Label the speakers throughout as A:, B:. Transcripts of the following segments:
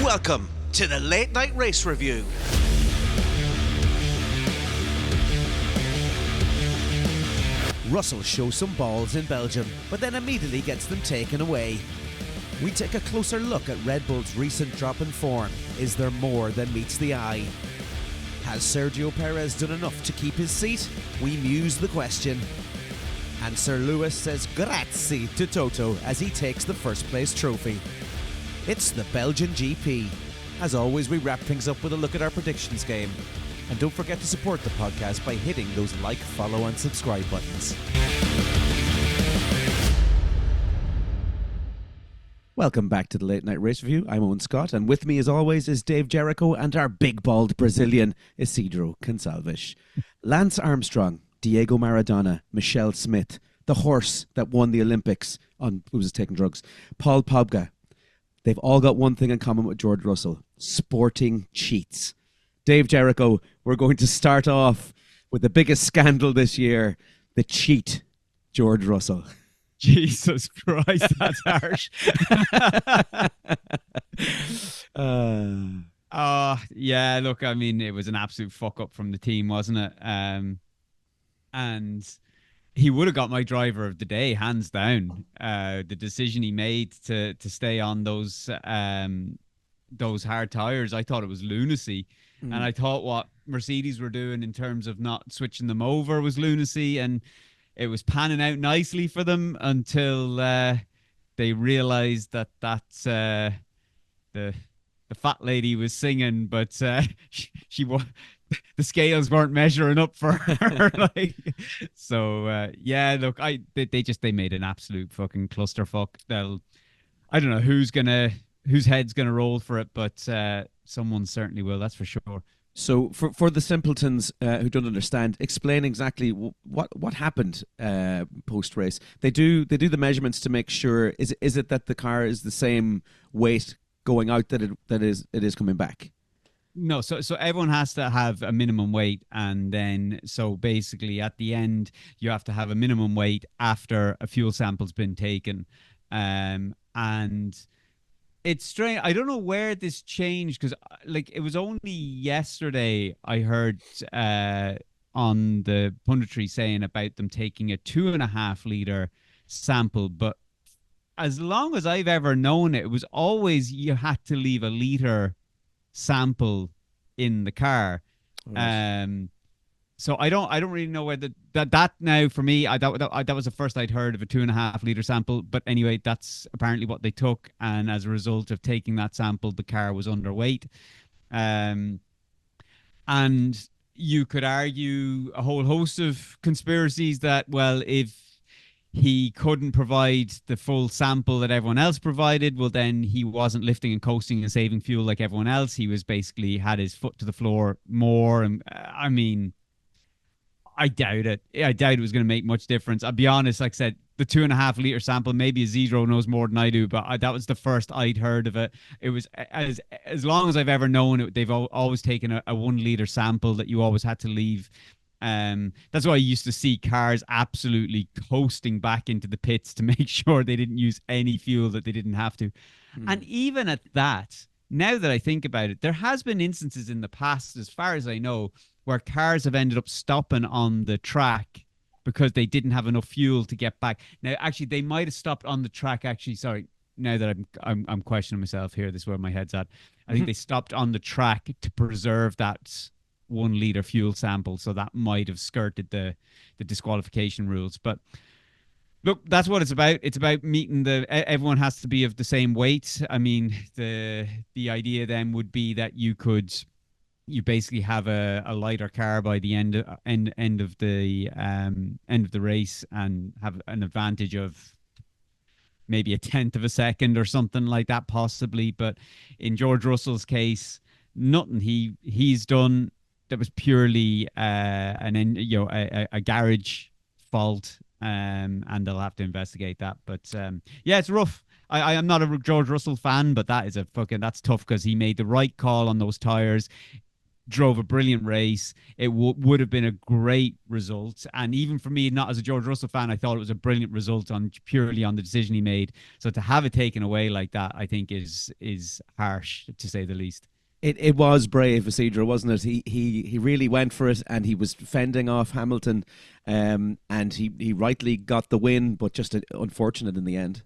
A: Welcome to the Late Night Race Review. Russell shows some balls in Belgium, but then immediately gets them taken away. We take a closer look at Red Bull's recent drop in form. Is there more than meets the eye? Has SergioPerez done enough to keep his seat? We muse the question. And Sir Lewis says grazie to Toto as he takes the first place trophy. It's the Belgian GP. As always, we wrap things up with a look at our predictions game. And don't forget to support the podcast by hitting those like, follow and subscribe buttons. Welcome back to the Late Night Race Review. I'm Owen Scott, and with me as always is Dave Jericho and our big bald Brazilian Isidro Gonçalves. Lance Armstrong, Diego Maradona, Michelle Smith, the horse that won the Olympics on who was taking drugs, Paul Pogba. They've all got one thing in common with George Russell: sporting cheats. Dave Jericho, we're going to start off with the biggest scandal this year, the cheat, George Russell.
B: Jesus Christ, that's harsh. Yeah, look, I mean, it was an absolute fuck up from the team, wasn't it? And he would have got my driver of the day, hands down. The decision he made to stay on those hard tires, I thought it was lunacy. And I thought what Mercedes were doing in terms of not switching them over was lunacy, and it was panning out nicely for them until they realized that the fat lady was singing, but she the scales weren't measuring up for her. Yeah, look, they made an absolute fucking clusterfuck. I don't know whose head's gonna roll for it, but someone certainly will. That's for sure.
A: So for the simpletons who don't understand, explain exactly what happened post race. They do the measurements to make sure. Is it that the car is the same weight going out that it is coming back?
B: No, so everyone has to have a minimum weight, and then so basically at the end you have to have a minimum weight after a fuel sample's been taken, and it's strange. I don't know where this changed, because like it was only yesterday I heard on the punditry saying about them taking a 2.5 liter sample, but as long as I've ever known it, it was always you had to leave a liter sample in the car. Right. So I don't really know whether that now for me, that was the first I'd heard of a 2.5 liter sample. But anyway, that's apparently what they took, and as a result of taking that sample, the car was underweight. And you could argue a whole host of conspiracies that, well, if he couldn't provide the full sample that everyone else provided, well, then he wasn't lifting and coasting and saving fuel like everyone else. He was basically had his foot to the floor more. And I mean, I doubt it. I doubt it was going to make much difference. I'll be honest, like I said, the 2.5 liter sample, maybe Isidro knows more than I do, but that was the first I'd heard of it. It was as long as I've ever known it, they've always taken a 1 liter sample that you always had to leave. That's why I used to see cars absolutely coasting back into the pits to make sure they didn't use any fuel that they didn't have to. And even at that, now that I think about it, there has been instances in the past, as far as I know, where cars have ended up stopping on the track because they didn't have enough fuel to get back. Now, actually, they might have stopped on the track. Actually, sorry. Now that I'm questioning myself here, this is where my head's at. I think they stopped on the track to preserve that 1 liter fuel sample, so that might have skirted the disqualification rules. But look, that's what it's about. It's about meeting everyone has to be of the same weight. I mean, the idea then would be that you basically have a lighter car by the end of the race and have an advantage of maybe 1/10 of a second or something like that, possibly. But in George Russell's case, nothing he's done that was purely a garage fault, and they'll have to investigate that. But yeah, it's rough. I am not a George Russell fan, but that's tough, because he made the right call on those tires. drove a brilliant race. It would have been a great result. And even for me, not as a George Russell fan, I thought it was a brilliant result purely on the decision he made. So to have it taken away like that, I think is harsh, to say the least.
A: It was brave, Isidro, wasn't it? He really went for it, and he was fending off Hamilton, and he rightly got the win, but just unfortunate in the end.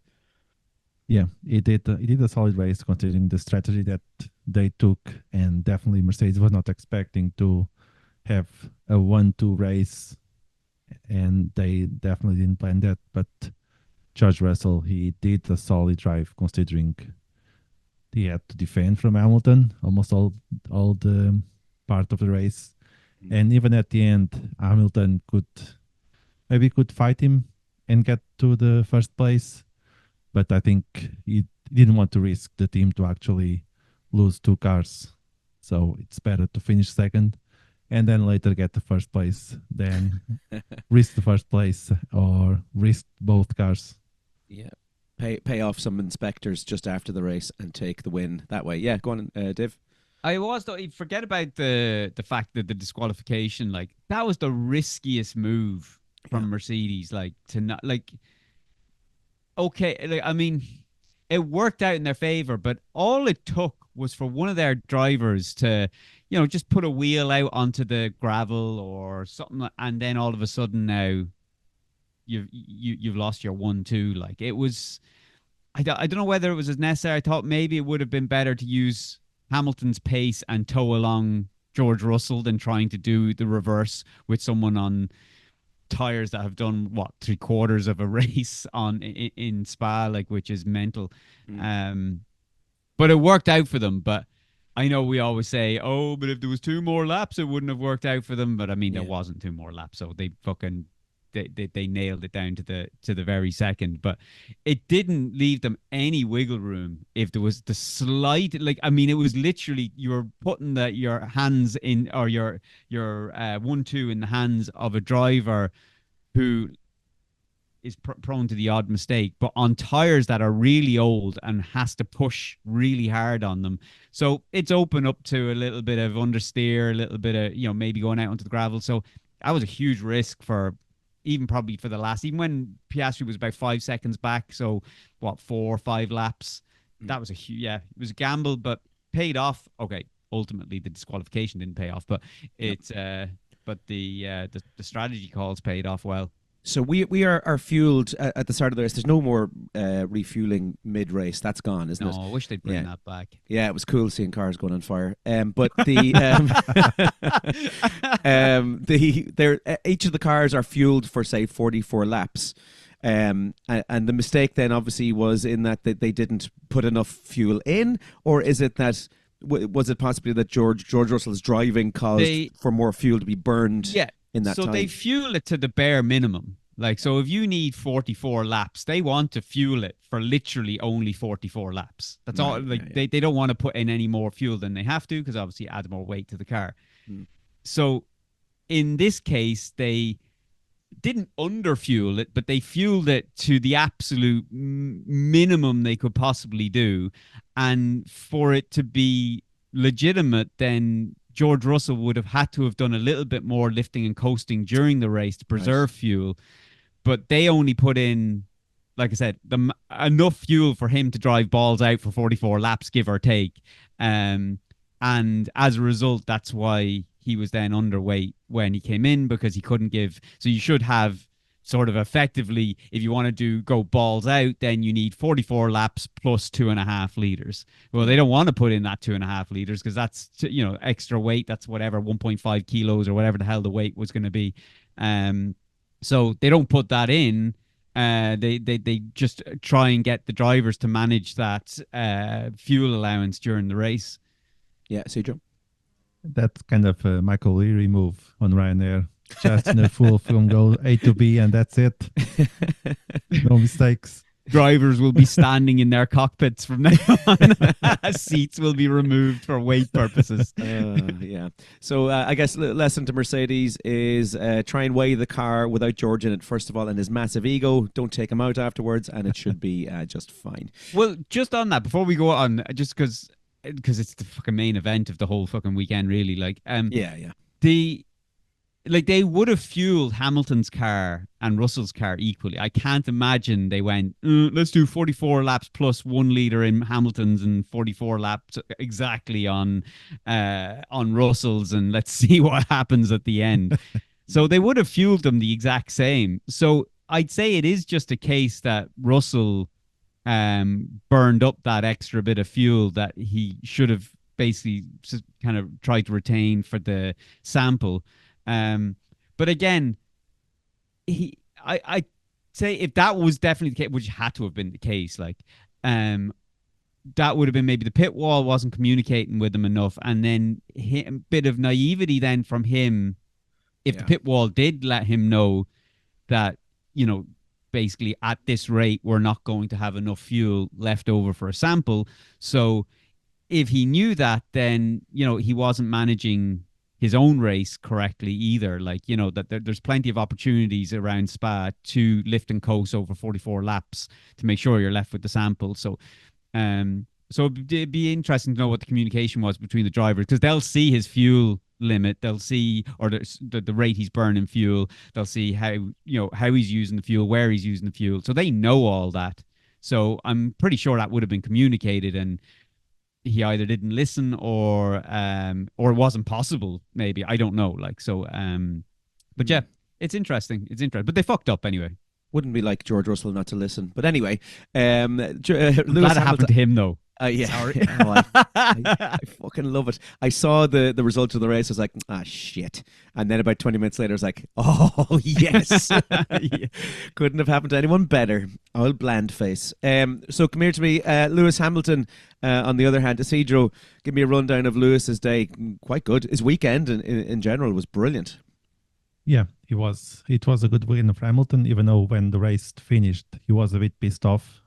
C: Yeah, he did a solid race considering the strategy that they took, and definitely Mercedes was not expecting to have a 1-2 race, and they definitely didn't plan that. But George Russell, he did a solid drive considering he had to defend from Hamilton almost all the part of the race, and even at the end, Hamilton could fight him and get to the first place, but I think he didn't want to risk the team to actually lose 2 cars, so it's better to finish second and then later get the first place than risk the first place or risk both cars.
A: Yeah. Pay off some inspectors just after the race and take the win that way. Yeah, go on, Div.
B: Forget about the fact that the disqualification, like, that was the riskiest move from Mercedes. Like, to not, like, okay, like, I mean, it worked out in their favor, but all it took was for one of their drivers to, just put a wheel out onto the gravel or something, and then all of a sudden now you've lost your 1-2. Like, it was, I don't know whether it was as necessary. I thought maybe it would have been better to use Hamilton's pace and tow along George Russell than trying to do the reverse with someone on tires that have done 3/4 of a race in Spa, like, which is mental. But it worked out for them. But I know we always say, oh, but if there was 2 more laps, it wouldn't have worked out for them. But I mean, there wasn't 2 more laps, so they fucking they nailed it down to the very second. But it didn't leave them any wiggle room if there was the slight, like, I mean, it was literally, you were putting your hands in, or your 1-2 in the hands of a driver who is prone to the odd mistake, but on tires that are really old and has to push really hard on them. So it's open up to a little bit of understeer, a little bit of, maybe going out onto the gravel. So that was a huge risk probably for the last, even when Piastri was about 5 seconds back. So 4 or 5 laps. That was it was a gamble, but paid off. Okay. Ultimately the disqualification didn't pay off, but but the strategy calls paid off well.
A: So we are fueled at the start of the race. There's no more refueling mid-race. That's gone, isn't it?
B: No, I wish they'd bring that back.
A: Yeah, it was cool seeing cars going on fire. But each of the cars are fueled for, say, 44 laps. And the mistake then obviously was in that they didn't put enough fuel in, or is it that... Was it possibly that George Russell's driving caused for more fuel to be burned in that time?
B: So they fuel it to the bare minimum. Like, so if you need 44 laps, they want to fuel it for literally only 44 laps. That's all. Like, they don't want to put in any more fuel than they have to, because obviously it adds more weight to the car. So in this case, they didn't underfuel it, but they fueled it to the absolute minimum they could possibly do. And for it to be legitimate, then George Russell would have had to have done a little bit more lifting and coasting during the race to preserve fuel. But they only put in, like I said, enough fuel for him to drive balls out for 44 laps, give or take. And as a result, that's why he was then underweight when he came in, because he couldn't give. So you should have sort of effectively, if you want to go balls out, then you need 44 laps plus 2.5 liters. Well, they don't want to put in that 2.5 liters because that's, extra weight. That's whatever, 1.5 kilos or whatever the hell the weight was going to be. So they don't put that in. They just try and get the drivers to manage that fuel allowance during the race.
A: Yeah, Sergio?
C: That's kind of a Michael Leary move on Ryanair. Just in a full film, go A to B, and that's it. No mistakes.
B: Drivers will be standing in their cockpits from now on. Seats will be removed for weight purposes.
A: Yeah. So I guess lesson to Mercedes is try and weigh the car without George in it, first of all, and his massive ego. Don't take him out afterwards, and it should be just fine.
B: Well, just on that, before we go on, just because because it's the fucking main event of the whole fucking weekend, really. Like,
A: Yeah.
B: the like they would have fueled Hamilton's car and Russell's car equally. I can't imagine they went, let's do 44 laps plus 1 liter in Hamilton's and 44 laps exactly on Russell's, and let's see what happens at the end. So they would have fueled them the exact same. So I'd say it is just a case that Russell burned up that extra bit of fuel that he should have basically just kind of tried to retain for the sample. But again, I say if that was definitely the case, which had to have been the case, like, that would have been maybe the pit wall wasn't communicating with him enough, and then a bit of naivety then from him. If the pit wall did let him know that, basically at this rate, we're not going to have enough fuel left over for a sample. So if he knew that, then, he wasn't managing his own race correctly either. Like, that there's plenty of opportunities around Spa to lift and coast over 44 laps to make sure you're left with the sample. So, it'd be interesting to know what the communication was between the drivers, because they'll see his fuel limit, they'll see, or the rate he's burning fuel, they'll see how he's using the fuel, where he's using the fuel, so they know all that. So I'm pretty sure that would have been communicated, and he either didn't listen or it wasn't possible, maybe, I don't know, like, so but yeah, it's interesting, but they fucked up anyway.
A: Wouldn't be like George Russell not to listen, but anyway,
B: Lewis Hamilton, happened to him though.
A: Yeah.
B: Sorry.
A: I fucking love it. I saw the results of the race. I was like, shit. And then about 20 minutes later, I was like, oh, yes.
B: Yeah.
A: Couldn't have happened to anyone better. Old bland face. So come here to me. Lewis Hamilton, on the other hand, Isidro, give me a rundown of Lewis's day. Quite good. His weekend in general was brilliant.
C: Yeah, it was a good win for Hamilton, even though when the race finished, he was a bit pissed off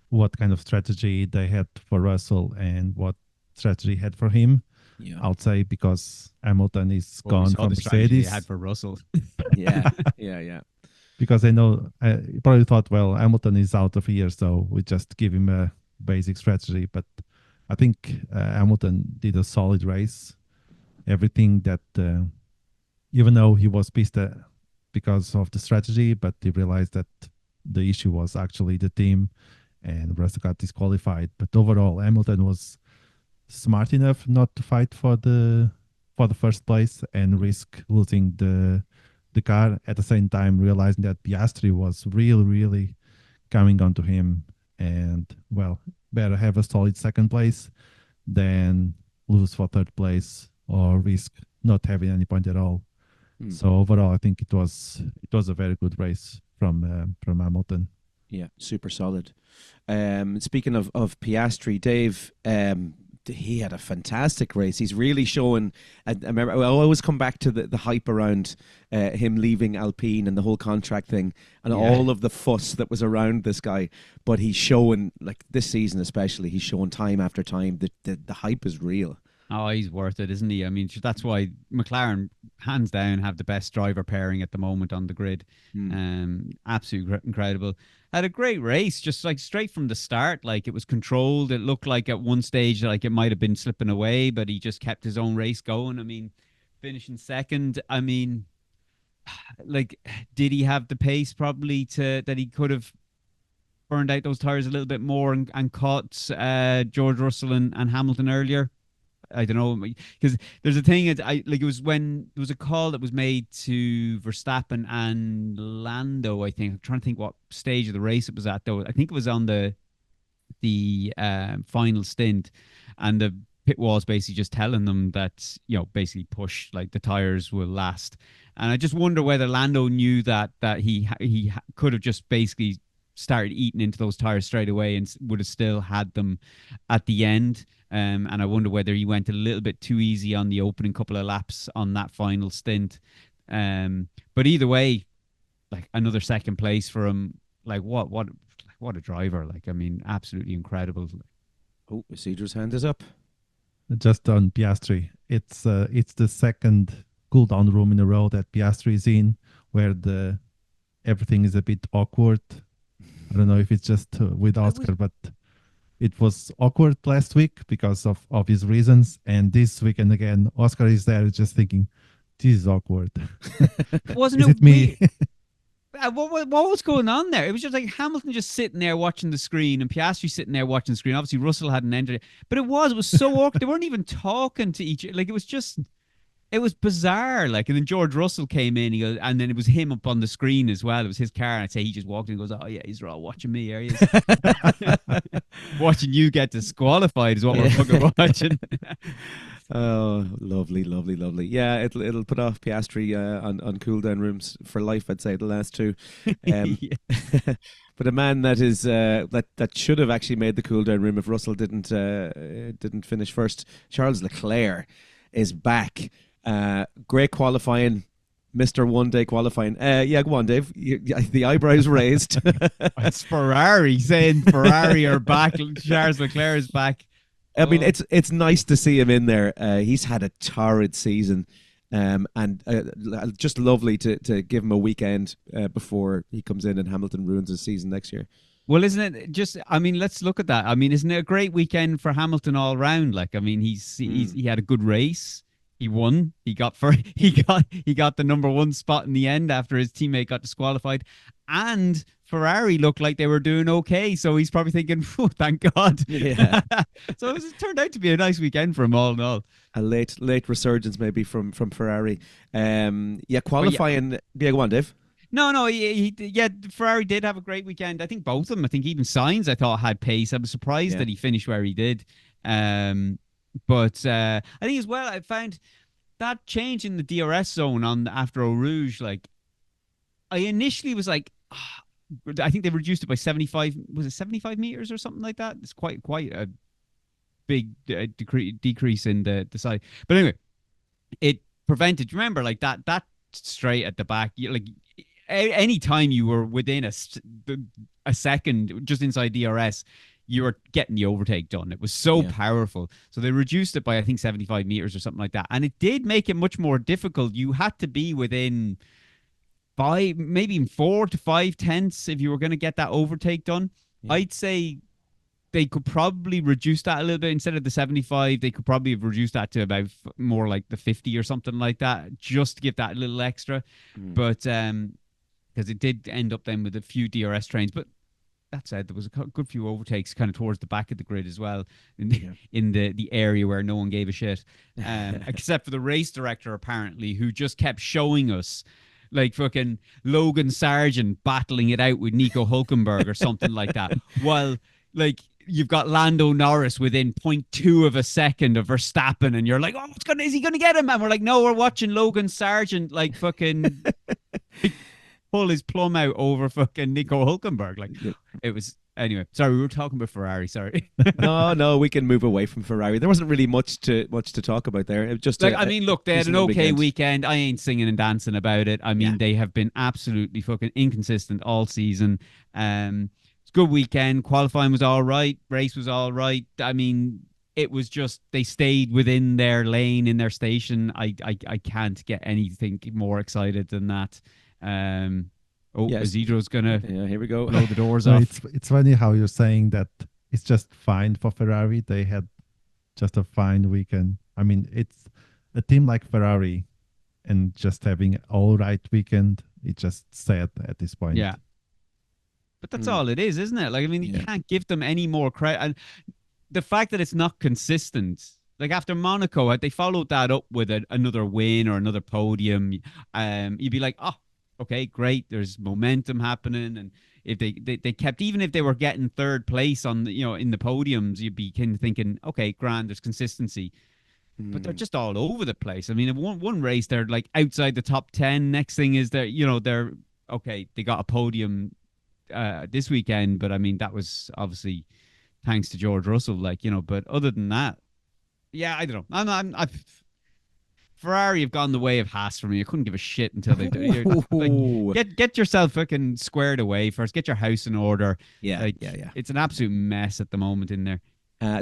C: what kind of strategy they had for Russell and what strategy had for him.
B: Yeah.
C: I'll say, because Hamilton is gone from Mercedes.
B: They had for Russell.
A: Yeah.
C: Because I know, I probably thought, well, Hamilton is out of here, so we just give him a basic strategy. But I think Hamilton did a solid race. Everything that, even though he was pissed because of the strategy, but he realized that the issue was actually the team, and Russell got disqualified. But overall, Hamilton was smart enough not to fight for the first place and risk losing the car. At the same time, realizing that Piastri was really coming onto him, and well, better have a solid second place than lose for third place or risk not having any point at all. So overall, I think it was a very good race from Hamilton.
A: Yeah, super solid. Speaking of Piastri, Dave, he had a fantastic race. He's really showing. I remember, I always come back to the hype around him leaving Alpine and the whole contract thing, and all of the fuss that was around this guy. But he's showing, like this season especially, he's showing time after time that the hype is real.
B: Oh, he's worth it, isn't he? I mean, that's why McLaren, hands down, have the best driver pairing at the moment on the grid. Absolutely incredible. Had a great race, just like straight from the start. Like, it was controlled. It looked like at one stage like it might have been slipping away, but he just kept his own race going. I mean, finishing second. I mean, like, did he have the pace probably that he could have burned out those tires a little bit more and caught George Russell and Hamilton earlier? I don't know, because there's a thing. It was when there was a call that was made to Verstappen and Lando. I think I'm trying to think what stage of the race it was at, though. I think it was on the final stint, and the pit wall was basically just telling them that, basically push, like the tires will last. And I just wonder whether Lando knew that he could have just basically started eating into those tires straight away and would have still had them at the end. And I wonder whether he went a little bit too easy on the opening couple of laps on that final stint. But either way, like, another second place for him. Like, what a driver! Like, I mean, absolutely incredible.
A: Oh, Isidro's hand is up.
C: Just on Piastri, it's the second cool down room in a row that Piastri is in, where everything is a bit awkward. I don't know if it's just with Oscar, but it was awkward last week because of obvious reasons, and this weekend again, Oscar is there just thinking, this is awkward.
B: Wasn't
C: Is
B: it
C: it me?
B: what was going on there? It was just like Hamilton just sitting there watching the screen and Piastri sitting there watching the screen. Obviously, Russell hadn't entered it, but it was so awkward. They weren't even talking to each other. Like, it was bizarre. Like, and then George Russell came in, and then it was him up on the screen as well. It was his car, and I'd say he just walked in and goes, "Oh yeah, he's all watching me, are you? Watching you get disqualified is what we're fucking watching."
D: Oh, lovely, lovely, lovely. Yeah, it'll put off Piastri on cool down rooms for life. I'd say the last two. But a man that is that should have actually made the cool down room if Russell didn't finish first. Charles Leclerc is back. Great qualifying. Mr. One Day qualifying. Yeah, go on, Dave. The eyebrows raised.
B: It's Ferrari saying Ferrari are back. Charles Leclerc is back.
D: I mean, it's nice to see him in there. He's had a torrid season, and just lovely to give him a weekend before he comes in and Hamilton ruins his season next year.
B: Well, isn't it just? I mean, let's look at that. I mean, isn't it a great weekend for Hamilton all round? Like, I mean, he had a good race. He won. He got the number one spot in the end after his teammate got disqualified, and Ferrari looked like they were doing okay. So he's probably thinking, "Oh, thank God."
D: Yeah.
B: So it turned out to be a nice weekend for him all in all.
D: A late resurgence maybe from Ferrari. Qualifying. Yeah, go on, Dave.
B: No, Ferrari did have a great weekend. I think both of them. I think even Sainz, I thought, had pace. I was surprised that he finished where he did. But I think as well, I found that change in the DRS zone after Eau Rouge. Like, I initially was like, I think they reduced it by 75. Was it 75 meters or something like that? It's quite a big decrease in the side. But anyway, it prevented. Remember, like that straight at the back. Like, any time you were within a second just inside DRS, you were getting the overtake done. It was so powerful. So they reduced it by, I think, 75 meters or something like that. And it did make it much more difficult. You had to be within 5, maybe even 4 to 5 tenths if you were going to get that overtake done. Yeah. I'd say they could probably reduce that a little bit. Instead of the 75, they could probably have reduced that to about more like the 50 or something like that, just to give that a little extra. But because it did end up then with a few DRS trains. But that said, there was a good few overtakes kind of towards the back of the grid as well, in the area where no one gave a shit, except for the race director apparently, who just kept showing us like fucking Logan Sargent battling it out with Nico Hülkenberg or something like that. While like you've got Lando Norris within 0.2 of a second of Verstappen, and you're like, oh, is he gonna get him? And we're like, no, we're watching Logan Sargent like fucking pull his plum out over fucking Nico Hülkenberg. Like, it was. Anyway, sorry, we were talking about Ferrari. Sorry.
D: No, we can move away from Ferrari. There wasn't really much to talk about there. It was just
B: like, I mean, look, they had an okay weekend. I ain't singing and dancing about it. I mean, they have been absolutely fucking inconsistent all season. It's a good weekend. Qualifying was all right. Race was all right. I mean, it was just they stayed within their lane in their station. I can't get anything more excited than that. Isidro's gonna
D: here we go
B: blow the doors off.
C: It's funny how you're saying that it's just fine for Ferrari. They had just a fine weekend. I mean, it's a team like Ferrari and just having an all right weekend. It's just sad at this point.
B: Yeah, but that's all it is, isn't it? Like, I mean, you can't give them any more credit. And the fact that it's not consistent. Like after Monaco, they followed that up with another win or another podium. You'd be like, oh, okay, great. There's momentum happening, and if they kept, even if they were getting third place on in the podiums, you'd be kind of thinking, okay, grand, there's consistency. But they're just all over the place. I mean, one race they're like outside the top 10. Next thing is they're okay. They got a podium this weekend, but I mean that was obviously thanks to George Russell. But other than that. Yeah, I don't know. Ferrari have gone the way of Haas for me. I couldn't give a shit until they do. Like, get yourself fucking squared away first. Get your house in order.
D: Yeah.
B: It's an absolute mess at the moment in there.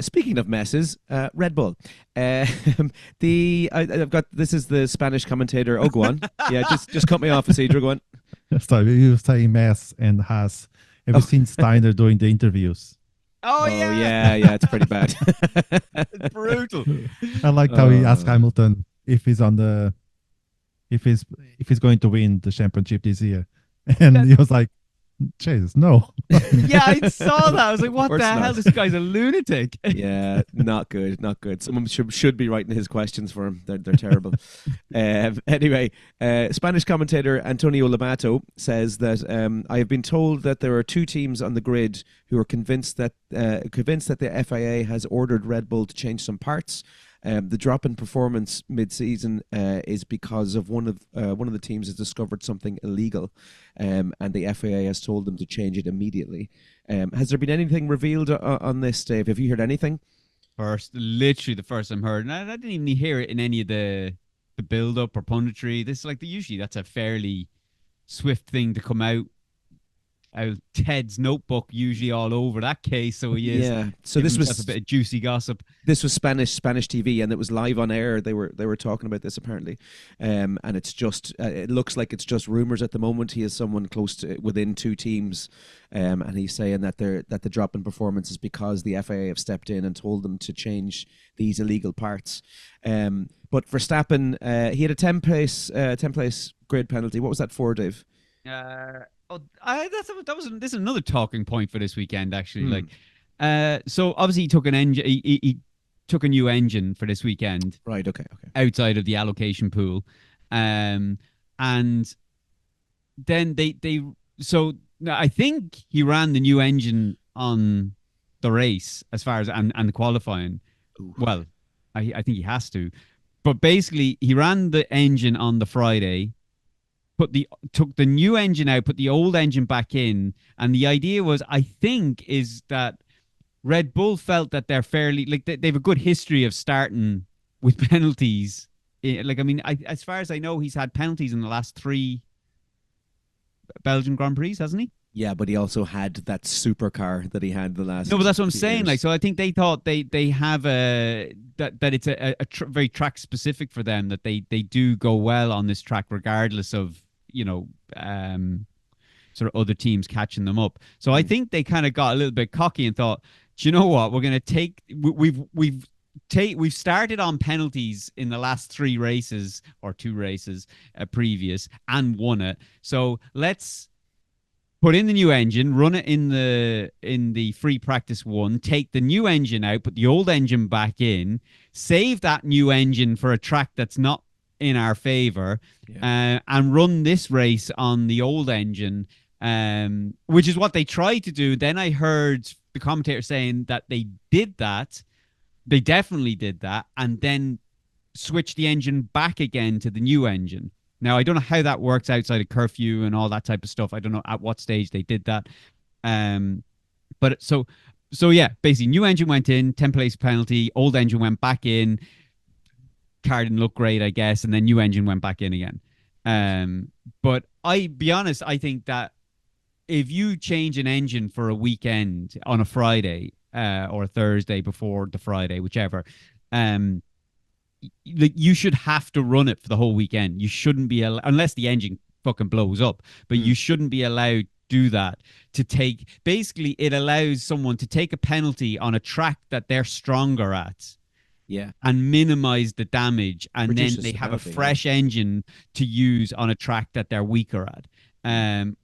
D: Speaking of messes, RedBull. I've got this is the Spanish commentator. Oh, go on. Yeah, just cut me off, Isidro. Go on.
C: Sorry, you were saying mess and Haas. Have you seen Steiner doing the interviews?
B: Oh, yeah.
D: yeah, it's pretty bad.
B: It's brutal.
C: I liked how he asked Hamilton if he's on the if he's going to win the championship this year, and he was like, Jesus, no.
B: Yeah, I saw that. I was like, what
D: course
B: the hell?
D: not.
B: This guy's a lunatic.
D: Yeah, not good, not good. Someone should be writing his questions for him. They're terrible. Anyway, Spanish commentator Antonio Lobato says that I have been told that there are two teams on the grid who are convinced that the FIA has ordered Red Bull to change some parts. The drop in performance mid-season is because of one of the teams has discovered something illegal, and the FIA has told them to change it immediately. Has there been anything revealed on this, Dave? Have you heard anything?
B: Literally the first time heard, and I didn't even hear it in any of the build-up or punditry. This is like usually that's a fairly swift thing to come out. Ted's notebook usually all over that case, so he is.
D: Yeah. So this was
B: a bit of juicy gossip.
D: This was Spanish TV, and it was live on air. They were talking about this apparently, and it's just it looks like it's just rumors at the moment. He is someone close to within two teams, and he's saying that the drop in performance is because the FIA have stepped in and told them to change these illegal parts. But Verstappen, he had a 10 place grid penalty. What was that for, Dave?
B: This is another talking point for this weekend, actually. So obviously he took an engine. He took a new engine for this weekend.
D: Right. Okay.
B: Outside of the allocation pool, and then so I think he ran the new engine on the race as far as and the qualifying.
D: Ooh.
B: Well, I think he has to, but basically he ran the engine on the Friday. Took the new engine out, put the old engine back in, and the idea was, I think, is that Red Bull felt that they're fairly they have a good history of starting with penalties. As far as I know, he's had penalties in the last 3 Belgian Grand Prix, hasn't he?
D: Yeah, but he also had that supercar that he had the last.
B: No, but that's what I'm saying.
D: years.
B: Like, so I think they thought they have that it's very track specific for them, that they do go well on this track regardless of sort of other teams catching them up. So I think they kind of got a little bit cocky and thought, do you know what? We're going to take we've started on penalties in the last 3 races or 2 races previous and won it. So let's put in the new engine, run it in the free practice 1, take the new engine out, put the old engine back in, save that new engine for a track that's not in our favor, and run this race on the old engine, which is what they tried to do. Then I heard the commentator saying that they did that. They definitely did that, and then switched the engine back again to the new engine. Now, I don't know how that works outside of curfew and all that type of stuff. I don't know at what stage they did that. But so yeah, basically new engine went in, 10 place penalty, old engine went back in. Car didn't look great, I guess, and then new engine went back in again. But be honest, I think that if you change an engine for a weekend on a Friday or a Thursday before the Friday, whichever, you should have to run it for the whole weekend. You shouldn't be unless the engine fucking blows up, but you shouldn't be allowed to do that. Basically, it allows someone to take a penalty on a track that they're stronger at.
D: Yeah,
B: and minimize the damage, and
D: reduces
B: then they
D: the
B: have
D: penalty,
B: a fresh engine to use on a track that they're weaker at. I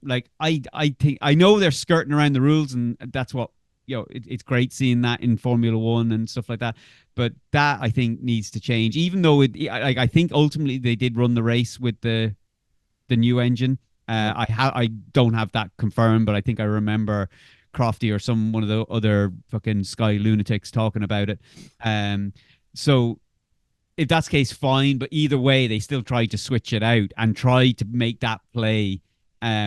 B: think I know they're skirting around the rules, and that's what it's great seeing that in Formula One and stuff like that. But that I think needs to change. Even though I think ultimately they did run the race with the new engine. I don't have that confirmed, but I think I remember Crofty or one of the other fucking Sky lunatics talking about it. So if that's the case, fine. But either way, they still try to switch it out and try to make that play,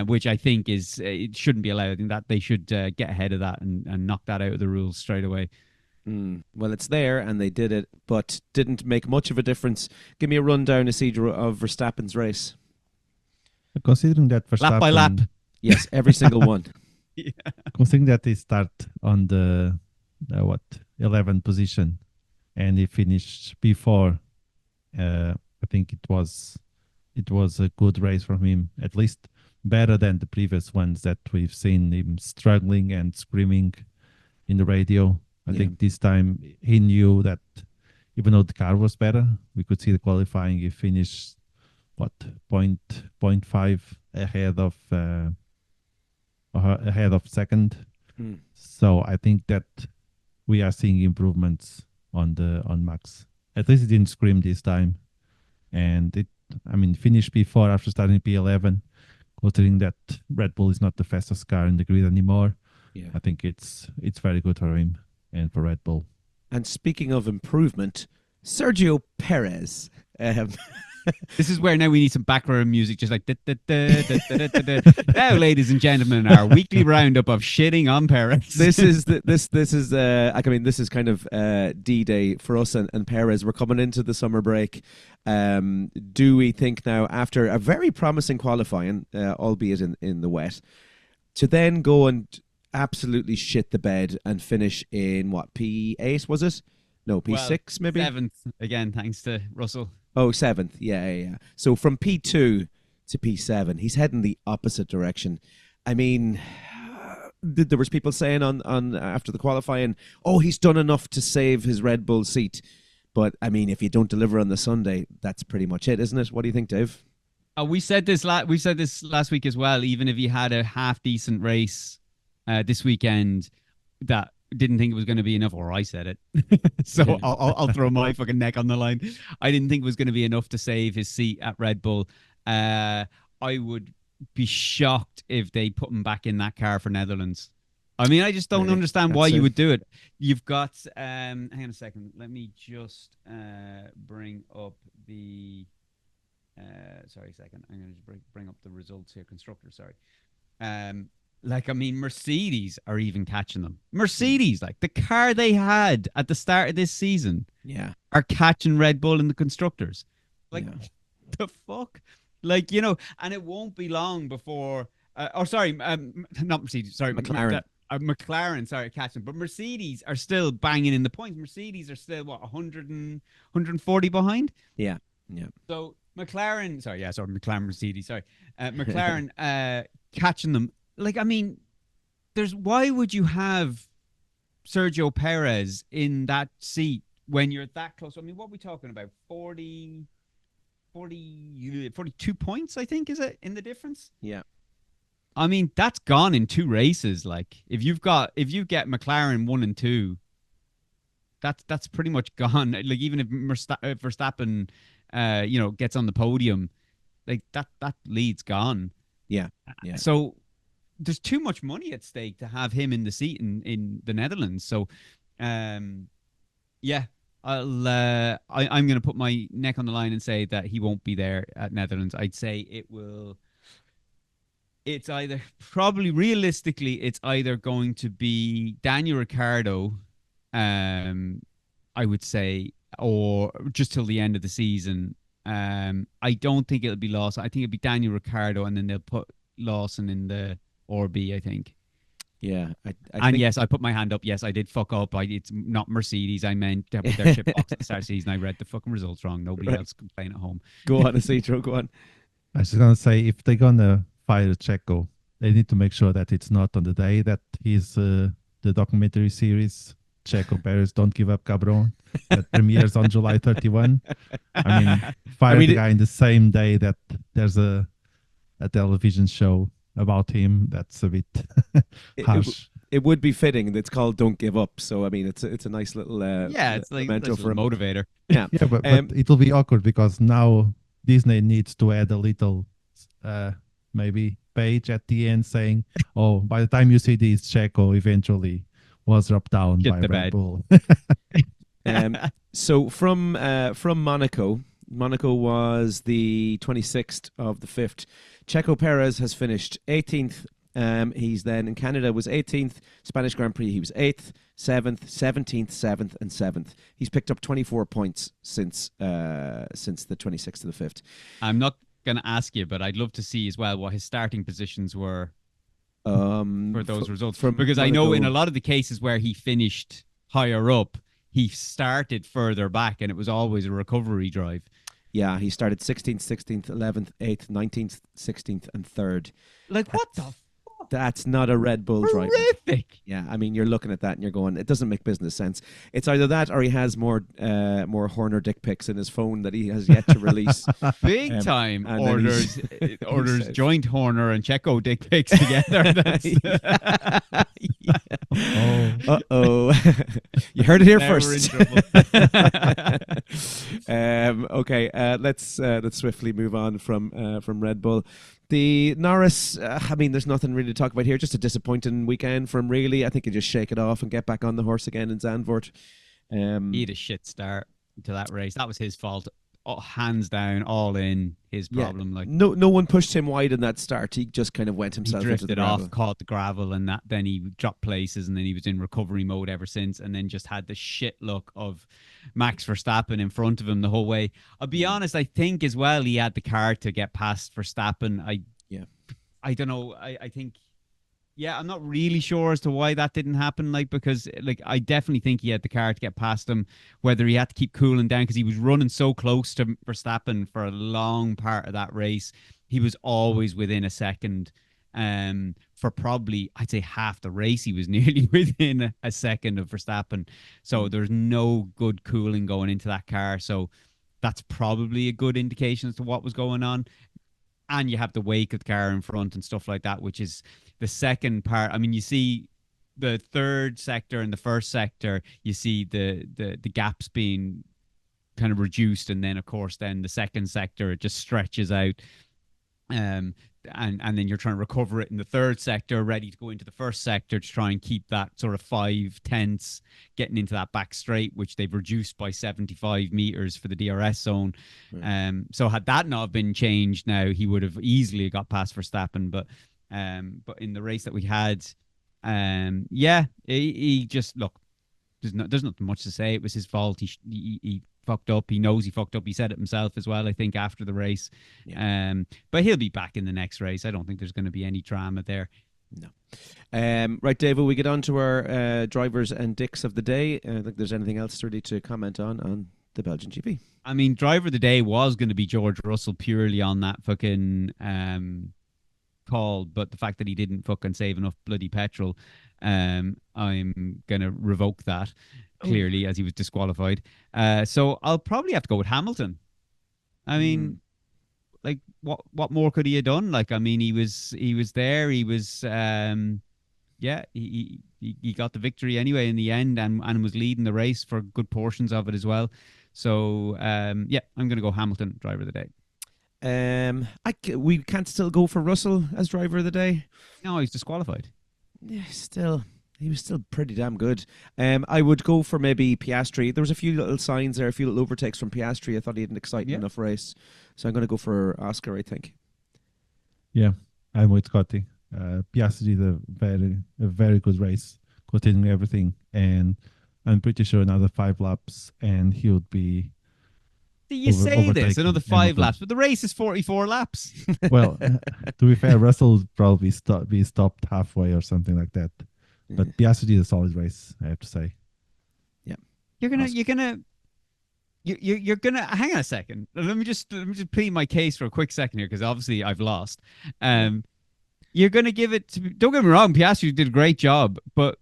B: which I think it shouldn't be allowed. I think that they should get ahead of that and knock that out of the rules straight away.
D: Well, it's there, and they did it, but didn't make much of a difference. Give me a rundown, Isidro, of Verstappen's race.
C: Considering that Verstappen...
B: Lap by lap.
D: Yes, every single one.
B: Yeah.
C: Considering that he start on the 11th position, and he finished before, I think it was a good race from him, at least better than the previous ones that we've seen him struggling and screaming in the radio. I think this time he knew that even though the car was better, we could see the qualifying. He finished point 0.5 ahead of second. So I think that we are seeing improvements on Max. At least it didn't scream this time, and finished P4 after starting P11. Considering that Red Bull is not the fastest car in the grid anymore, I think it's very good for him and for Red Bull.
D: And speaking of improvement, SergioPerez.
B: This is where now we need some background music, just like now, ladies and gentlemen, our weekly roundup of shitting on Perez.
D: This is kind of D-Day for us and Perez. We're coming into the summer break. Do we think now, after a very promising qualifying, albeit in the wet, to then go and absolutely shit the bed and finish in what, P8 was it? No, P6 maybe?
B: 7th again, thanks to Russell.
D: Oh, 7th. Yeah. So from P2 to P7, he's heading the opposite direction. I mean, there was people saying on after the qualifying, oh, he's done enough to save his Red Bull seat. But I mean, if you don't deliver on the Sunday, that's pretty much it, isn't it? What do you think, Dave?
B: We said this last week as well. Even if he had a half decent race this weekend, that didn't think it was going to be enough, or I said it. So I'll throw my fucking neck on the line. I didn't think it was going to be enough to save his seat at Red Bull. I would be shocked if they put him back in that car for Netherlands. I mean, I just don't understand why you would do it. You've got, hang on a second. Let me just bring up the, sorry a second. I'm going to bring up the results here. Constructor, sorry. Mercedes are even catching them. Mercedes, the car they had at the start of this season, are catching Red Bull in the constructors. What the fuck? And it won't be long before. Not Mercedes. Sorry,
D: McLaren.
B: McLaren, sorry, catching. But Mercedes are still banging in the points. Mercedes are still 140 behind.
D: Yeah.
B: So McLaren, Mercedes, McLaren catching them. Why would you have SergioPerez in that seat when you're that close? I mean, what are we talking about? 42 points, I think, is it, in the difference?
D: Yeah.
B: I mean, that's gone in 2 races. If you get McLaren 1 and 2, that's pretty much gone. Even if Verstappen, gets on the podium, that lead's gone.
D: Yeah.
B: So there's too much money at stake to have him in the seat in the Netherlands. So, I'm going to put my neck on the line and say that he won't be there at Netherlands. I'd say it's either, probably realistically, it's either going to be Daniel Ricciardo, I would say, or just till the end of the season. I don't think it'll be Lawson. I think it'll be Daniel Ricciardo, and then they'll put Lawson in the RB, I think.
D: Yeah.
B: Yes, I put my hand up. Yes, I did fuck up. It's not Mercedes. I meant to put their shit box at the start of the season. I read the fucking results wrong. Nobody else can complain at home.
D: Go on, Isidro, go on.
C: I was just going to say, if they're going to fire Checo, they need to make sure that it's not on the day that he's the documentary series Checo Perez Don't Give Up Cabron that premieres on July 31. I mean, fire the guy in the same day that there's a television show about him. That's a bit harsh.
D: It would be fitting. It's called Don't Give Up. So I mean, it's a nice little
B: it's like
D: memento for a
B: motivator.
D: Yeah,
C: but it'll be awkward because now Disney needs to add a little maybe page at the end saying, "Oh, by the time you see this, Checo eventually was dropped down by Red Bull."
D: So from Monaco was the 26th of the 5th. Checo Perez has finished 18th. He's then in Canada was 18th. Spanish Grand Prix he was 8th, 7th, 17th, 7th, and 7th. He's picked up 24 points since the 26th of the 5th.
B: I'm not going to ask you, but I'd love to see as well what his starting positions were for those results. Because Monaco, I know in a lot of the cases where he finished higher up, he started further back, and it was always a recovery drive.
D: Yeah, he started 16th, 16th, 11th, 8th, 19th, 16th, and 3rd.
B: What the fuck?
D: That's not a Red Bull driver.
B: Horrific.
D: Yeah, I mean, you're looking at that and you're going, it doesn't make business sense. It's either that or he has more Horner dick pics in his phone that he has yet to release.
B: Big time
D: and
B: orders joint Horner and Checo dick pics together.
D: Uh-oh. You heard it here
B: Now we're
D: first.
B: in trouble.
D: Okay, let's swiftly move on from Red Bull. The Norris, I mean, there's nothing really to talk about here. Just a disappointing weekend from really. I think he just shake it off and get back on the horse again in Zandvoort.
B: He had a shit start to that race. That was his fault. Oh, hands down, all in his problem.
D: Yeah.
B: Like
D: no one pushed him wide in that start. He just kind of went
B: he
D: himself into the
B: drifted
D: gravel.
B: off, caught the gravel, and then he dropped places, and then he was in recovery mode ever since, and then just had the shit look of Max Verstappen in front of him the whole way. I'll be honest, I think as well he had the car to get past Verstappen. I don't know. I think, yeah, I'm not really sure as to why that didn't happen. Because I definitely think he had the car to get past him. Whether he had to keep cooling down because he was running so close to Verstappen for a long part of that race, he was always within a second. For probably, I'd say half the race, he was nearly within a second of Verstappen. So there's no good cooling going into that car. So that's probably a good indication as to what was going on. And you have the wake of the car in front and stuff like that, which is the second part. I mean, you see the third sector and the first sector, you see the gaps being kind of reduced. And then, of course, then the second sector, it just stretches out. And then you're trying to recover it in the third sector, ready to go into the first sector to try and keep that sort of 5/10 getting into that back straight, which they've reduced by 75 meters for the DRS zone. So had that not been changed now, he would have easily got past Verstappen. But in the race that we had, he just, look, there's nothing much to say. It was his fault. He fucked up. He knows he fucked up. He said it himself as well, I think, after the race. Yeah. But he'll be back in the next race. I don't think there's going to be any drama there.
D: No. Right, David, we get on to our drivers and dicks of the day. I think there's anything else really to comment on the Belgian GP.
B: I mean, driver of the day was going to be George Russell purely on that fucking call, but the fact that he didn't fucking save enough bloody petrol, I'm going to revoke that. Clearly, as he was disqualified. So I'll probably have to go with Hamilton. I mean, like, what more could he have done? Like, I mean, he was there. He was, he got the victory anyway in the end, and was leading the race for good portions of it as well. So, I'm going to go Hamilton, driver of the day.
D: We can't still go for Russell as driver of the day.
B: No, he's disqualified.
D: Yeah, still. He was still pretty damn good. I would go for maybe Piastri. There was a few little signs there, a few little overtakes from Piastri. I thought he had an exciting enough race. So I'm going to go for Oscar, I think.
C: Yeah, I'm with Scotty. Piastri did a very good race, considering everything. And I'm pretty sure another 5 laps and he would be
B: You say this, another 5
C: Hamilton.
B: laps, but the race is 44 laps.
C: Well, to be fair, Russell would probably be stopped halfway or something like that. But Piastri did a solid race, I have to say.
B: Yeah, you're gonna hang on a second. Let me just plead my case for a quick second here, because obviously I've lost. You're gonna give it to, don't get me wrong, Piastri did a great job, but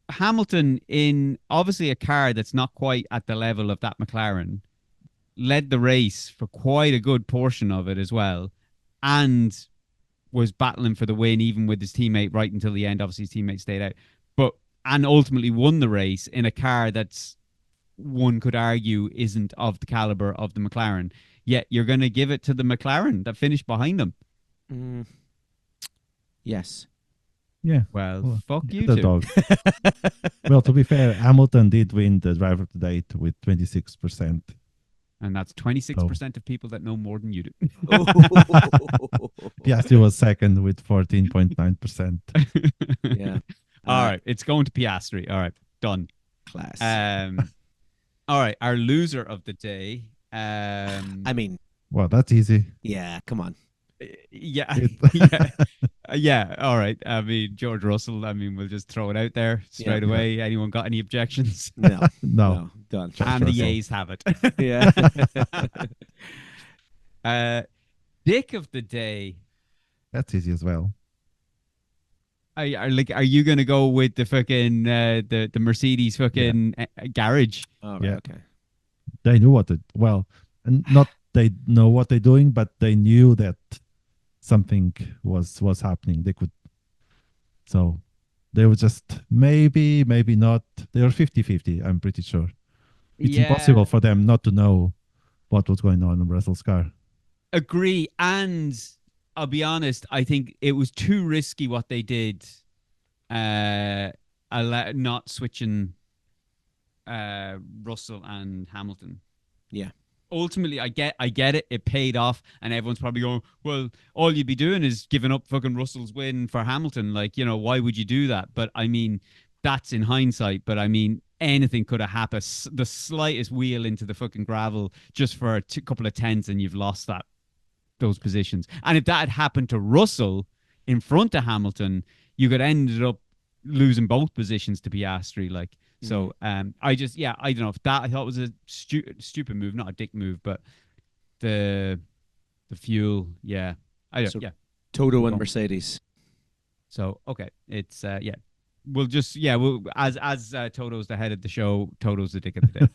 B: Hamilton, in obviously a car that's not quite at the level of that McLaren, led the race for quite a good portion of it as well, and was battling for the win even with his teammate right until the end. Obviously his teammate stayed out, and ultimately won the race in a car that's, one could argue, isn't of the caliber of the McLaren. Yet you're going to give it to the McLaren that finished behind them.
D: Yes.
C: Yeah.
B: Well, fuck you
C: the
B: two.
C: dog. Well, to be fair, Hamilton did win the driver of the day with 26%.
B: And that's 26% of people that know more than you do.
C: Piastri was second with 14.9%.
D: Yeah.
B: All right. It's going to Piastri. All right. Done.
D: Class.
B: All right. Our loser of the day.
D: I mean.
C: Well, that's easy.
D: Yeah. Come on.
B: Yeah. Yeah. All right. I mean, George Russell, I mean, we'll just throw it out there straight away. Anyone got any objections?
D: No. Done.
B: And the A's have it.
D: Yeah.
B: Dick of the day.
C: That's easy as well.
B: Are you gonna go with the fucking the Mercedes fucking garage?
D: Oh, right,
C: Yeah.
D: okay.
C: They knew and not they know what they're doing, but they knew that something was happening. So they were just maybe not. They were 50-50, I'm pretty sure. It's impossible for them not to know what was going on in Russell's car.
B: Agree, and I'll be honest, I think it was too risky what they did, not switching Russell and Hamilton.
D: Yeah.
B: Ultimately, I get it. It paid off, and everyone's probably going, well, all you'd be doing is giving up fucking Russell's win for Hamilton. Like, why would you do that? But I mean, that's in hindsight. But I mean, anything could have happened. The slightest wheel into the fucking gravel just for a couple of tenths, and you've lost those positions. And if that had happened to Russell in front of Hamilton, you could ended up losing both positions to Piastri. Like, so I don't know if that I thought was a stupid move, not a dick move, but the fuel,
D: Toto and Mercedes.
B: So okay, it's we'll as Toto's the head of the show, Toto's the dick of the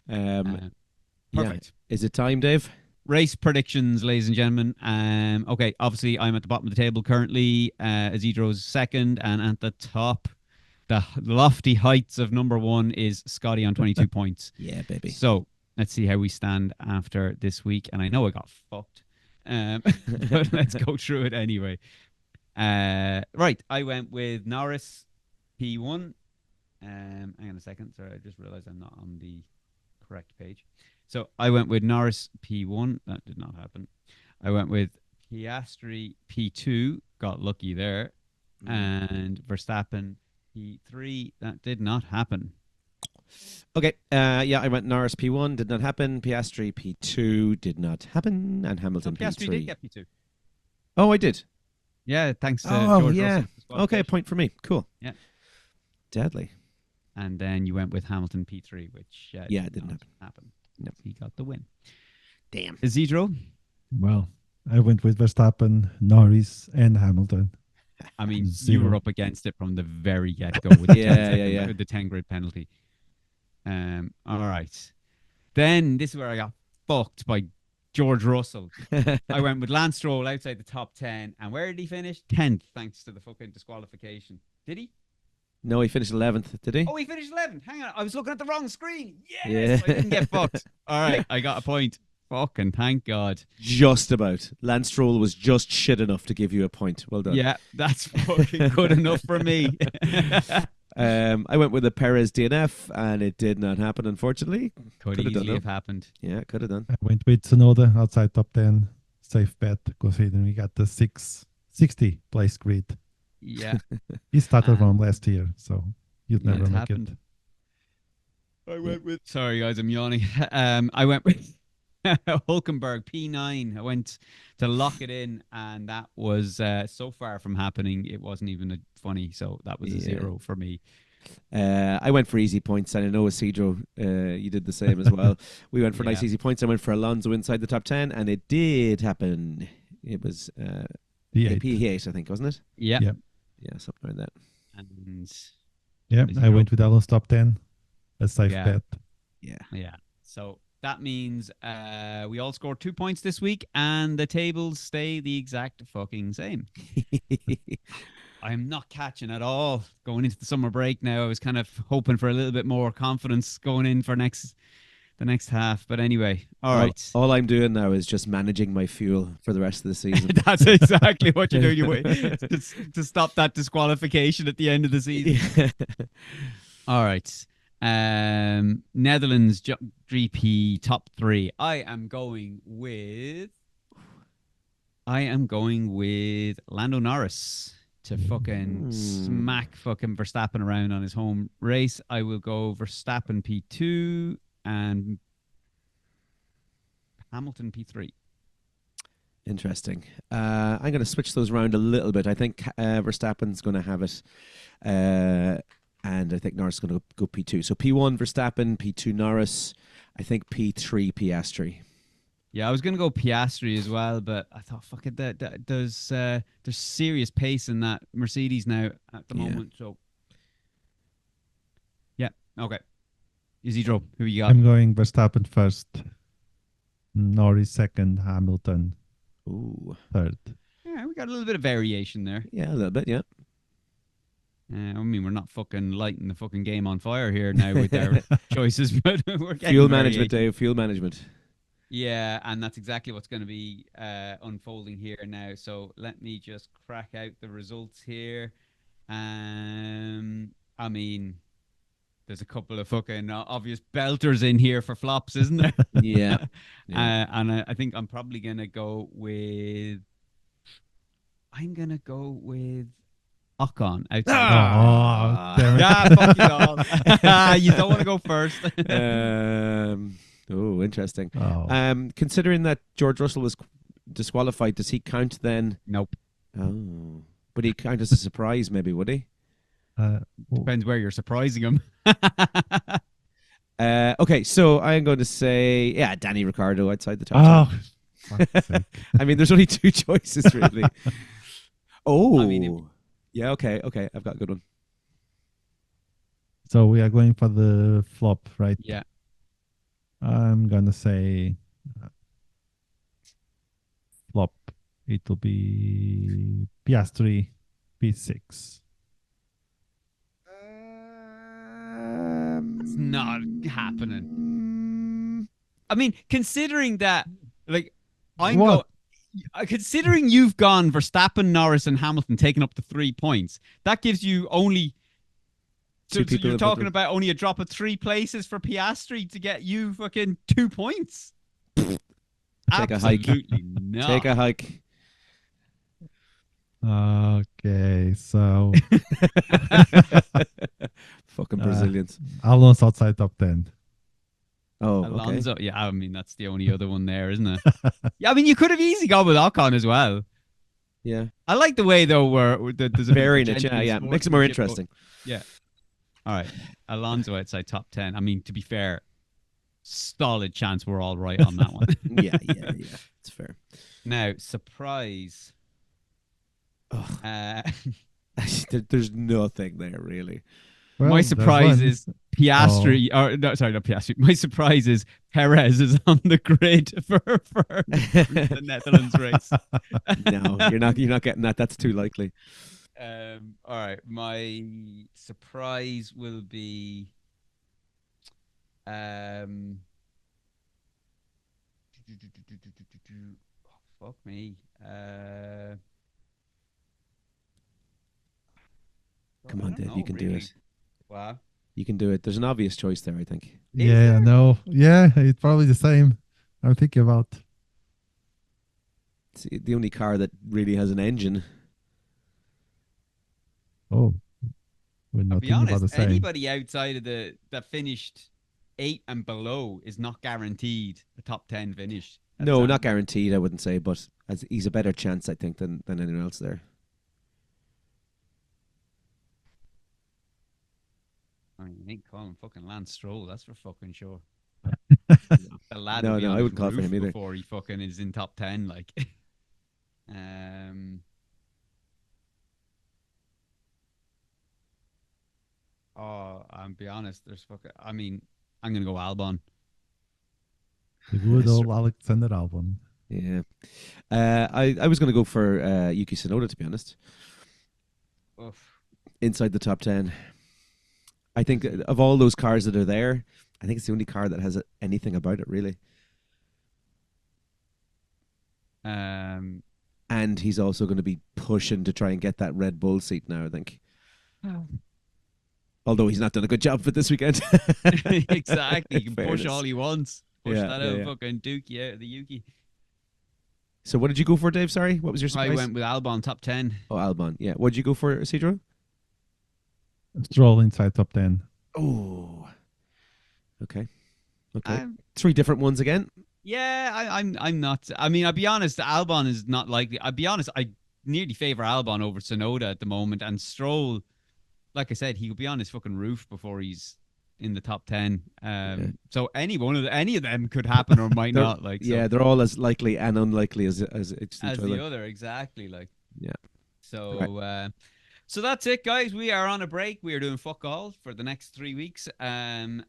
B: day. Perfect.
D: Is it time, Dave?
B: Race predictions, ladies and gentlemen. Okay, obviously I'm at the bottom of the table currently. Isidro's second, and at the top, the lofty heights of number one is Scotty on 22 points.
D: Yeah, baby.
B: So let's see how we stand after this week. And I know I got fucked, but let's go through it anyway. Right, I went with Norris P1. Hang on a second. Sorry, I just realized I'm not on the correct page. So I went with Norris P1. That did not happen. I went with Piastri P2. Got lucky there. And Verstappen P3. That did not happen.
D: Okay. I went Norris P1. Did not happen. Piastri P2. Did not happen. And Hamilton P3.
B: Piastri did get P2.
D: Oh, I did.
B: Yeah, thanks to George Russell.
D: Okay, point for me. Cool.
B: Yeah.
D: Deadly.
B: And then you went with Hamilton P3, which
D: it didn't
B: happen.
D: No.
B: He got the win.
D: Damn.
B: Isidro?
C: Well, I went with Verstappen, Norris, and Hamilton.
B: I mean,
C: Zero.
B: you were up against it from the very get-go with the, the 10 grid penalty. All right. Then this is where I got fucked by George Russell. I went with Lance Stroll outside the top 10. And where did he finish? 10th, thanks to the fucking disqualification. Did he?
D: No, he finished 11th, did he?
B: Oh, he finished 11th. Hang on. I was looking at the wrong screen. Yes, I didn't get fucked. All right, I got a point. Fucking thank God.
D: Just about. Lance Stroll was just shit enough to give you a point. Well done.
B: Yeah, that's fucking good enough for me.
D: I went with a Perez DNF, and it did not happen, unfortunately.
B: Could easily have happened.
D: Yeah, could have done.
C: I went with Tsunoda outside top 10. Safe bet, considering we got the 60 place grid.
B: Yeah.
C: He started from last year, so you'd never make
B: happened. It. I went with... Sorry, guys, I'm yawning. I went with Hulkenberg P9. I went to lock it in, and that was so far from happening. It wasn't even funny, so that was a 0 for me.
D: I went for easy points, and I know Isidro, you did the same as well. We went for nice easy points. I went for Alonso inside the top 10, and it did happen. It was P8, I think, wasn't it?
B: Yeah.
D: Yeah, something like that.
B: And
C: I went with Alonso top 10. A safe bet.
B: Yeah. So that means we all scored 2 points this week, and the tables stay the exact fucking same. I'm not catching at all going into the summer break now. I was kind of hoping for a little bit more confidence going in for the next half. But anyway, all right.
D: All I'm doing now is just managing my fuel for the rest of the season.
B: That's exactly what you're doing. You wait to stop that disqualification at the end of the season. All right. Netherlands GP top 3. I am going with Lando Norris to fucking smack fucking Verstappen around on his home race. I will go Verstappen P2 and Hamilton P3.
D: Interesting. I'm going to switch those around a little bit. I think Verstappen's going to have it. And I think Norris is going to go P2. So P1 Verstappen, P2 Norris. I think P3 Piastri.
B: Yeah, I was gonna go Piastri as well, but I thought, fuck it, there's serious pace in that Mercedes now at the moment. So, yeah, okay. Isidro, who you got?
C: I'm going Verstappen first, Norris second, Hamilton third.
B: Yeah, we got a little bit of variation there.
D: Yeah, a little bit, yeah.
B: I mean, we're not fucking lighting the fucking game on fire here now with our choices, but we're getting
D: Fuel
B: variation.
D: management, Dave. Fuel management.
B: Yeah, and that's exactly what's going to be unfolding here now. So let me just crack out the results here. I mean, there's a couple of fucking obvious belters in here for flops, isn't there?
D: Yeah.
B: And I think I'm probably going to go with... I'm going to go with Ocon outside.
C: Damn it.
B: Fuck you all. You don't want to go first.
D: Interesting.
C: Oh.
D: Considering that George Russell was disqualified, does he count then?
B: Nope.
D: Oh. Would he count as a surprise, maybe, would he?
B: Depends where you're surprising him.
D: Okay, so I'm going to say, Danny Ricciardo outside the top 10.
C: Fuck's sake.
D: I mean, there's only two choices, really.
B: I mean,
D: yeah, okay, I've got a good one.
C: So we are going for the flop, right?
B: Yeah.
C: I'm gonna say flop. It'll be Piastri P6.
B: It's not happening. I mean, considering that, like, considering you've gone Verstappen, Norris, and Hamilton taking up the 3 points, that gives you only. So you're talking about only a drop of 3 places for Piastri to get you fucking 2 points.
D: Take a hike.
B: Absolutely not.
D: Take a hike.
C: Okay, so
D: Fucking Brazilians.
C: Alonso outside top 10.
D: Oh,
B: Alonso,
D: okay.
B: yeah, I mean, that's the only other one there, isn't it? Yeah, I mean, you could have easily gone with Ocon as well.
D: Yeah.
B: I like the way, though, where there's a
D: Varying it, yeah. Makes it more interesting.
B: Yeah. All right. Alonso outside top 10. I mean, to be fair, solid chance we're all right on that one.
D: yeah. It's fair.
B: Now, surprise.
D: There's nothing there, really.
C: Well,
B: my
C: there's
B: surprise
C: one.
B: is Piastri. Or no, sorry, not Piastri. My surprise is Perez is on the grid for the Netherlands race.
D: No, you're not getting that. That's too likely.
B: All right, my surprise will be fuck me.
D: Come on, Dave, you can do it.
B: Wow.
D: You can do it. There's an obvious choice there, I think.
C: Yeah, no. Yeah, it's probably the same. I'm thinking about.
D: It's the only car that really has an engine.
C: Oh, we're
B: I'll
C: not
B: be
C: thinking
B: honest,
C: about the same.
B: anybody outside of that finished 8 and below is not guaranteed a top 10 finish.
D: No, not guaranteed, I wouldn't say, but he's a better chance, I think, than anyone else there.
B: I mean, you ain't calling fucking Lance Stroll, that's for fucking sure. The lad
D: No,
B: will be on
D: I
B: his
D: wouldn't call for
B: roof
D: him either.
B: before he fucking is in top 10, like. I'll be honest, I mean, I'm gonna go Albon.
C: The good old Alexander Albon.
D: Yeah. I was going to go for Yuki Tsunoda, to be honest.
B: Oof.
D: Inside the top 10. I think of all those cars that are there, I think it's the only car that has anything about it, really. And he's also going to be pushing to try and get that Red Bull seat now, I think.
B: Oh.
D: Although he's not done a good job for this weekend.
B: Exactly. He can push all he wants. Push that out, fucking Dookie out of the Yuki.
D: So what did you go for, Dave? Sorry, what was your surprise?
B: I went with Albon, top 10.
D: Oh, Albon. Yeah. What did you go for, Isidro?
C: Stroll inside top 10.
D: Oh. Okay. 3 different ones again.
B: Yeah, I'm not. I mean, I'll be honest, Albon is not likely. I'll be honest, I nearly favour Albon over Tsunoda at the moment. And Stroll, like I said, he could be on his fucking roof before he's in the top 10. So any of them could happen or might not. Like, so,
D: they're all as likely and unlikely as each
B: as
D: other.
B: the other, exactly. Like,
D: Yeah.
B: So, so that's it, guys. We are on a break. We are doing fuck all for the next 3 weeks. Well,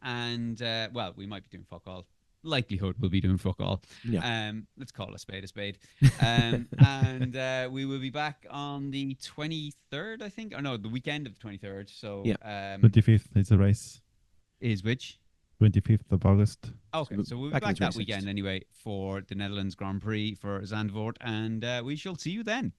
B: we might be doing fuck all. Likelihood we'll be doing fuck all.
D: Yeah.
B: Let's call a spade a spade. We will be back on the 23rd, I think. Or no, the weekend of the 23rd. So
C: 25th is the race.
B: Is which?
C: 25th of August.
B: Okay, so we'll be back that weekend anyway for the Netherlands Grand Prix for Zandvoort, and we shall see you then.